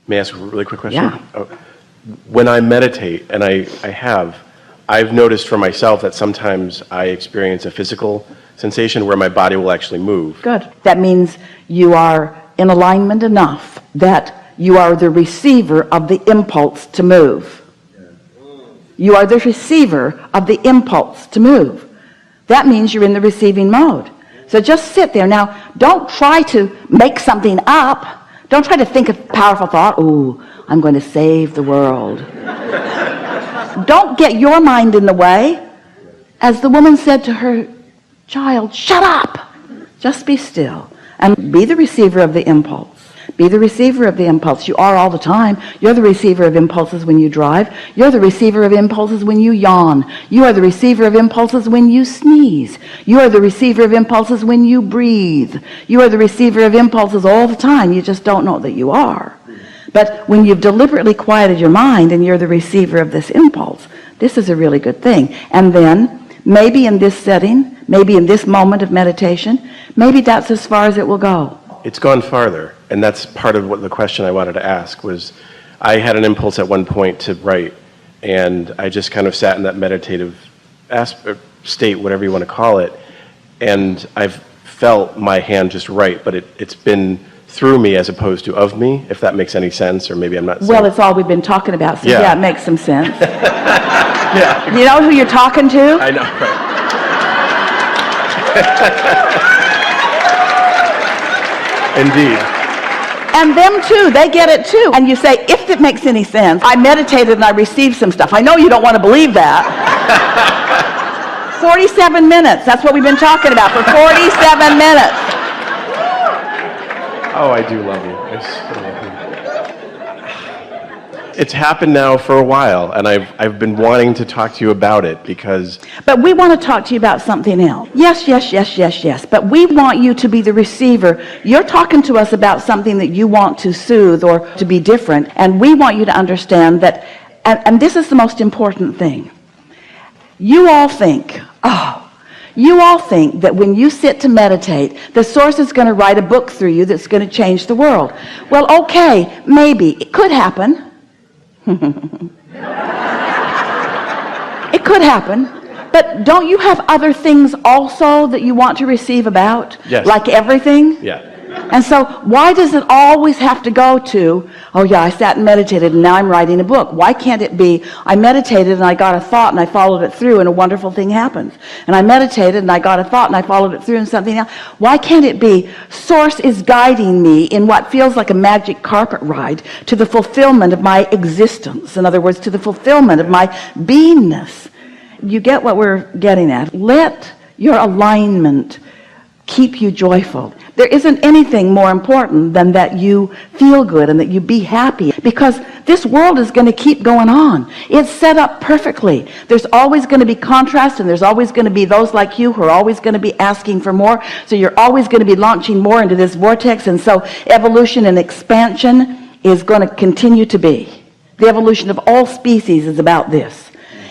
May I ask a really quick question? Yeah. When I meditate, and I've noticed for myself that sometimes I experience a physical sensation where my body will actually move. Good. That means you are in alignment enough that you are the receiver of the impulse to move. You are the receiver of the impulse to move. That means you're in the receiving mode. So just sit there. Now, don't try to make something up. Don't try to think of powerful thought. Ooh, I'm going to save the world. Don't get your mind in the way. As the woman said to her child, shut up. Just be still and be the receiver of the impulse. Be the receiver of the impulse. You are all the time. You're the receiver of impulses when you drive. You're the receiver of impulses when you yawn. You are the receiver of impulses when you sneeze. You are the receiver of impulses when you breathe. You are the receiver of impulses all the time. You just don't know that you are. But when you've deliberately quieted your mind and you're the receiver of this impulse, this is a really good thing. And then maybe in this setting, maybe in this moment of meditation, maybe that's as far as it will go. It's gone farther, and that's part of what the question I wanted to ask was, I had an impulse at one point to write, and I just kind of sat in that meditative state, whatever you want to call it, and I've felt my hand just write, but it's been through me as opposed to of me, if that makes any sense, or maybe I'm not. Well, it's all we've been talking about, so yeah, it makes some sense. Yeah. You know who you're talking to? I know, right. Indeed. And them too, they get it too. And you say, if it makes any sense, I meditated and I received some stuff. I know you don't want to believe that. 47 minutes, that's what we've been talking about for 47 minutes. Oh, I do love you. I so love you. It's happened now for a while, and I've been wanting to talk to you about it because... But we want to talk to you about something else. Yes, yes, yes, yes, yes. But we want you to be the receiver. You're talking to us about something that you want to soothe or to be different, and we want you to understand that, and this is the most important thing. You all think that when you sit to meditate, the source is going to write a book through you that's going to change the world. Well, okay, maybe. It could happen. It could happen. But don't you have other things also that you want to receive about? Yes. Like everything? Yeah. And so why does it always have to go to, oh yeah, I sat and meditated and now I'm writing a book? Why can't it be, I meditated and I got a thought and I followed it through and a wonderful thing happens? And I meditated and I got a thought and I followed it through and something else. Why can't it be, source is guiding me in what feels like a magic carpet ride to the fulfillment of my existence? In other words, to the fulfillment of my beingness. You get what we're getting at. Let your alignment keep you joyful. There isn't anything more important than that you feel good and that you be happy, because this world is going to keep going on. It's set up perfectly. There's always going to be contrast, and there's always going to be those like you who are always going to be asking for more. So you're always going to be launching more into this vortex, and so evolution and expansion is going to continue to be. The evolution of all species is about this.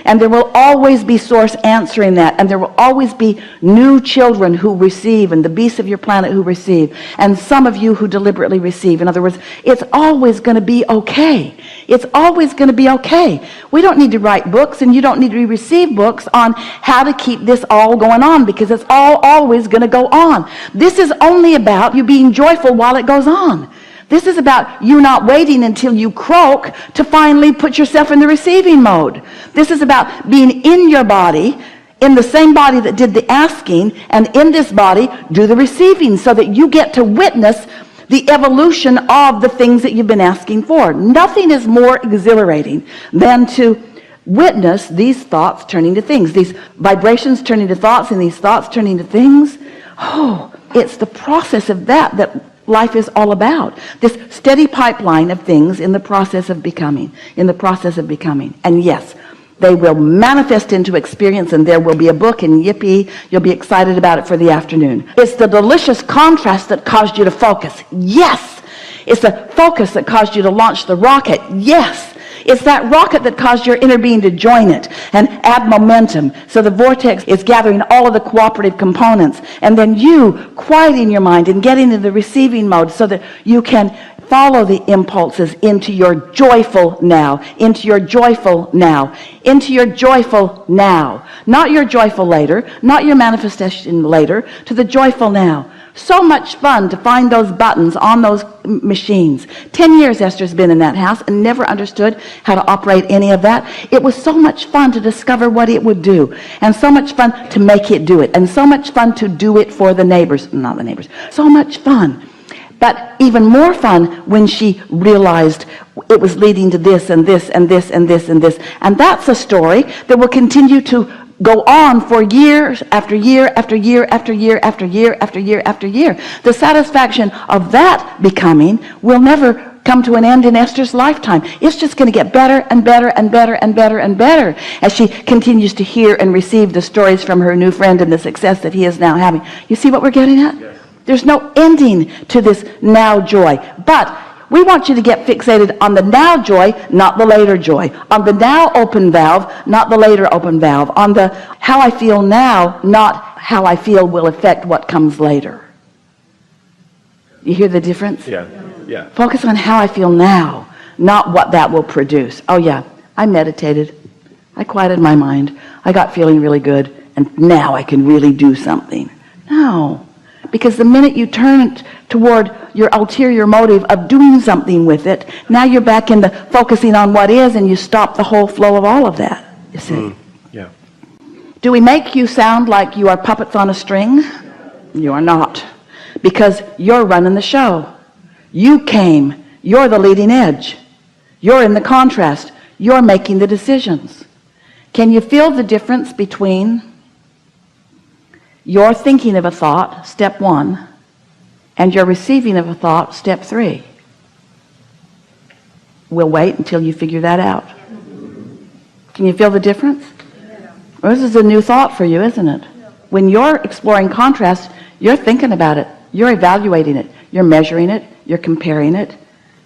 And there will always be source answering that, and there will always be new children who receive, and the beasts of your planet who receive, and some of you who deliberately receive. In other words, it's always going to be okay. It's always going to be okay. We don't need to write books, and you don't need to receive books on how to keep this all going on, because it's all always going to go on. This is only about you being joyful while it goes on. This is about you not waiting until you croak to finally put yourself in the receiving mode. This is about being in your body, in the same body that did the asking, and in this body do the receiving, so that you get to witness the evolution of the things that you've been asking for. Nothing is more exhilarating than to witness these thoughts turning to things, these vibrations turning to thoughts, and these thoughts turning to things. Oh, it's the process of that life is all about. This steady pipeline of things in the process of becoming, And yes, they will manifest into experience, and there will be a book, and yippee, you'll be excited about it for the afternoon. It's the delicious contrast that caused you to focus. Yes. It's the focus that caused you to launch the rocket. Yes. It's that rocket that caused your inner being to join it and add momentum. So the vortex is gathering all of the cooperative components, and then you quieting your mind and getting into the receiving mode so that you can Follow the impulses into your joyful now, into your joyful now, into your joyful now. Not your joyful later, not your manifestation later, to the joyful now. So much fun to find those buttons on those machines. 10 years Esther's been in that house and never understood how to operate any of that. It was so much fun to discover what it would do, and so much fun to make it do it, and so much fun to do it for the neighbors, not the neighbors. So much fun. But even more fun when she realized it was leading to this and this and this and this and this. And that's a story that will continue to go on for years after year after year after year after year after year after year. The satisfaction of that becoming will never come to an end in Esther's lifetime. It's just going to get better and better and better and better and better as she continues to hear and receive the stories from her new friend and the success that he is now having. You see what we're getting at? Yes. There's no ending to this now joy. But we want you to get fixated on the now joy, not the later joy. On the now open valve, not the later open valve. On the how I feel now, not how I feel will affect what comes later. You hear the difference? Yeah, yeah. Focus on how I feel now, not what that will produce. Oh yeah, I meditated. I quieted my mind. I got feeling really good. And now I can really do something. No. Because the minute you turn toward your ulterior motive of doing something with it, now you're back into focusing on what is, and you stop the whole flow of all of that, you see. Yeah. Do we make you sound like you are puppets on a string? You are not. Because you're running the show. You came. You're the leading edge. You're in the contrast. You're making the decisions. Can you feel the difference between your thinking of a thought, step 1, and your receiving of a thought, step 3? We'll wait until you figure that out. Can you feel the difference? Well, this is a new thought for you, isn't it? When you're exploring contrast, you're thinking about it. You're evaluating it. You're measuring it. You're comparing it.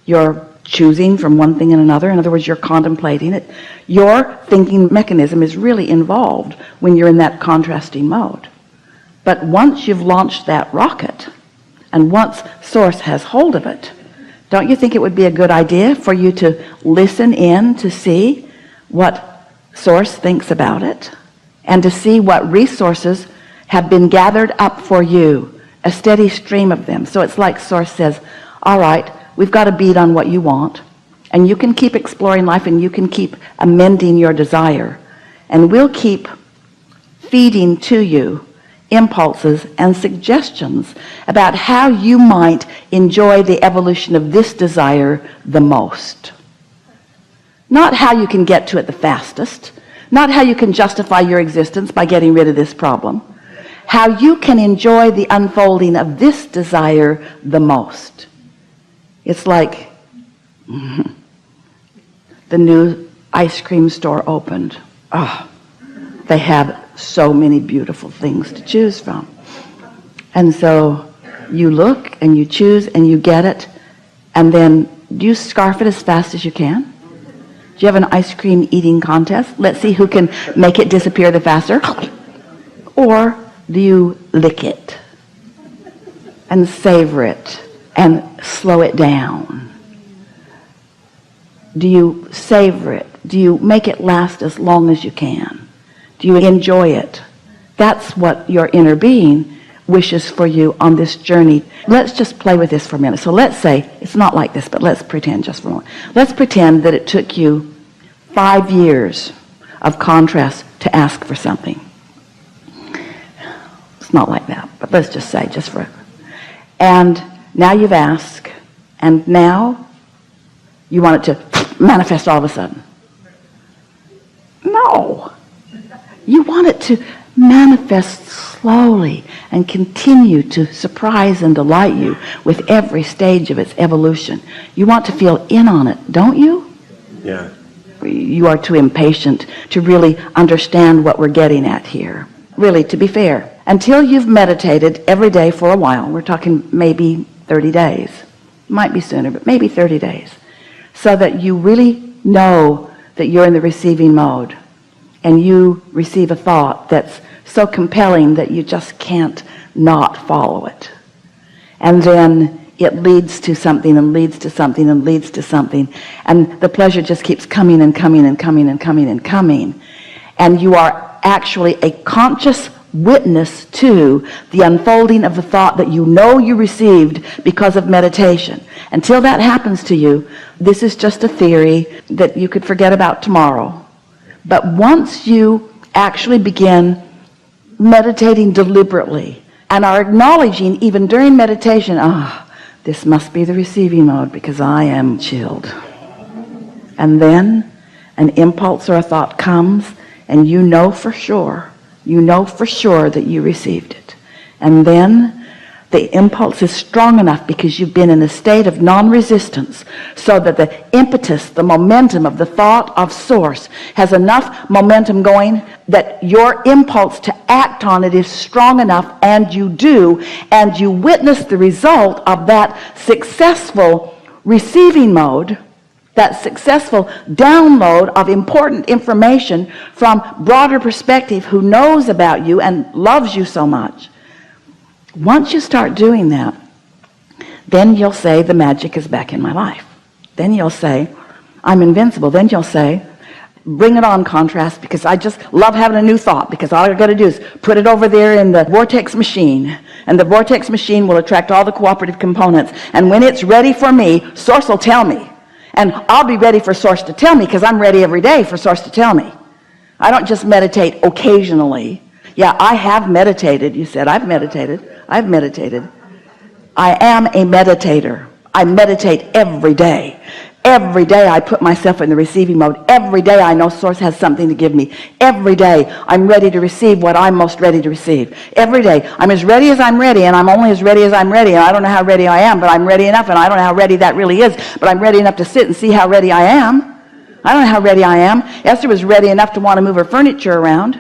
You're choosing from one thing and another. In other words, you're contemplating it. Your thinking mechanism is really involved when you're in that contrasting mode. But once you've launched that rocket, and once Source has hold of it, don't you think it would be a good idea for you to listen in to see what Source thinks about it, and to see what resources have been gathered up for you, a steady stream of them? So it's like Source says, all right, we've got a beat on what you want, and you can keep exploring life, and you can keep amending your desire, and we'll keep feeding to you impulses and suggestions about how you might enjoy the evolution of this desire the most. Not how you can get to it the fastest, not how you can justify your existence by getting rid of this problem, how you can enjoy the unfolding of this desire the most. It's like the new ice cream store opened. Oh, they have so many beautiful things to choose from. And so you look and you choose and you get it, and then do you scarf it as fast as you can? Do you have an ice cream eating contest? Let's see who can make it disappear the faster. Or do you lick it and savor it and slow it down? Do you savor it? Do you make it last as long as you can? Do you enjoy it? That's what your inner being wishes for you on this journey. Let's just play with this for a minute. So let's say, it's not like this, but let's pretend just for a moment. Let's pretend that it took you 5 years of contrast to ask for something. It's not like that, but let's just say, just for, and now you've asked, and now you want it to manifest all of a sudden. No. You want it to manifest slowly and continue to surprise and delight you with every stage of its evolution. You want to feel in on it, don't you? Yeah. You are too impatient to really understand what we're getting at here. Really, to be fair, until you've meditated every day for a while, we're talking maybe 30 days, might be sooner, but maybe 30 days, so that you really know that you're in the receiving mode, and you receive a thought that's so compelling that you just can't not follow it. And then it leads to something and leads to something and leads to something. And the pleasure just keeps coming and coming and coming and coming and coming. And you are actually a conscious witness to the unfolding of the thought that you know you received because of meditation. Until that happens to you, this is just a theory that you could forget about tomorrow. But once you actually begin meditating deliberately and are acknowledging even during meditation, this must be the receiving mode because I am chilled. And then an impulse or a thought comes and you know for sure that you received it. And then the impulse is strong enough because you've been in a state of non-resistance so that the impetus, the momentum of the thought of source has enough momentum going that your impulse to act on it is strong enough, and you do, and you witness the result of that successful receiving mode, that successful download of important information from broader perspective who knows about you and loves you so much. Once you start doing that, then you'll say, the magic is back in my life. Then you'll say, I'm invincible. Then you'll say, bring it on, contrast, because I just love having a new thought, because all I got to do is put it over there in the vortex machine, and the vortex machine will attract all the cooperative components, and when it's ready for me, source will tell me, and I'll be ready for source to tell me, because I'm ready every day for source to tell me. I don't just meditate occasionally. Yeah, I have meditated. You said I've meditated. I am a meditator. I meditate every day. Every day I put myself in the receiving mode. Every day I know source has something to give me. Every day I'm ready to receive what I'm most ready to receive. Every day I'm as ready as I'm ready, and I'm only as ready as I'm ready, and I don't know how ready I am, but I'm ready enough, and I don't know how ready that really is, but I'm ready enough to sit and see how ready I am. I don't know how ready I am. Esther was ready enough to want to move her furniture around.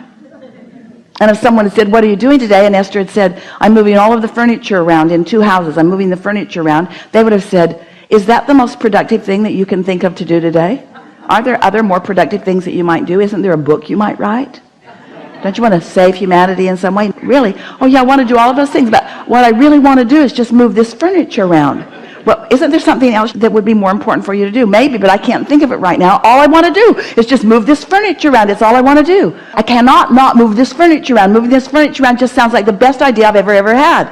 And if someone had said, what are you doing today? And Esther had said, I'm moving all of the furniture around in 2 houses. I'm moving the furniture around. They would have said, is that the most productive thing that you can think of to do today? Are there other more productive things that you might do? Isn't there a book you might write? Don't you want to save humanity in some way? Really? Oh yeah, I want to do all of those things. But what I really want to do is just move this furniture around. Well, isn't there something else that would be more important for you to do? Maybe, but I can't think of it right now. All I want to do is just move this furniture around. It's all I want to do. I cannot not move this furniture around. Moving this furniture around just sounds like the best idea I've ever had.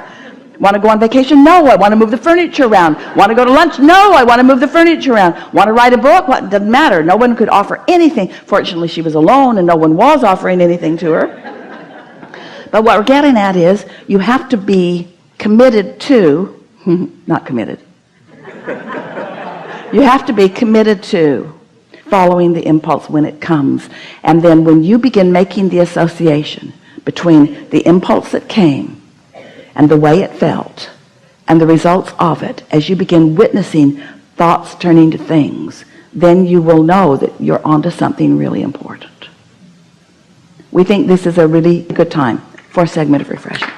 Want to go on vacation? No, I want to move the furniture around. Want to go to lunch? No, I want to move the furniture around. Want to write a book? What? Doesn't matter. No one could offer anything. Fortunately, she was alone and no one was offering anything to her. But what we're getting at is you have to be committed to, not committed. You have to be committed to following the impulse when it comes. And then when you begin making the association between the impulse that came and the way it felt and the results of it, as you begin witnessing thoughts turning to things, then you will know that you're onto something really important. We think this is a really good time for a segment of refreshment.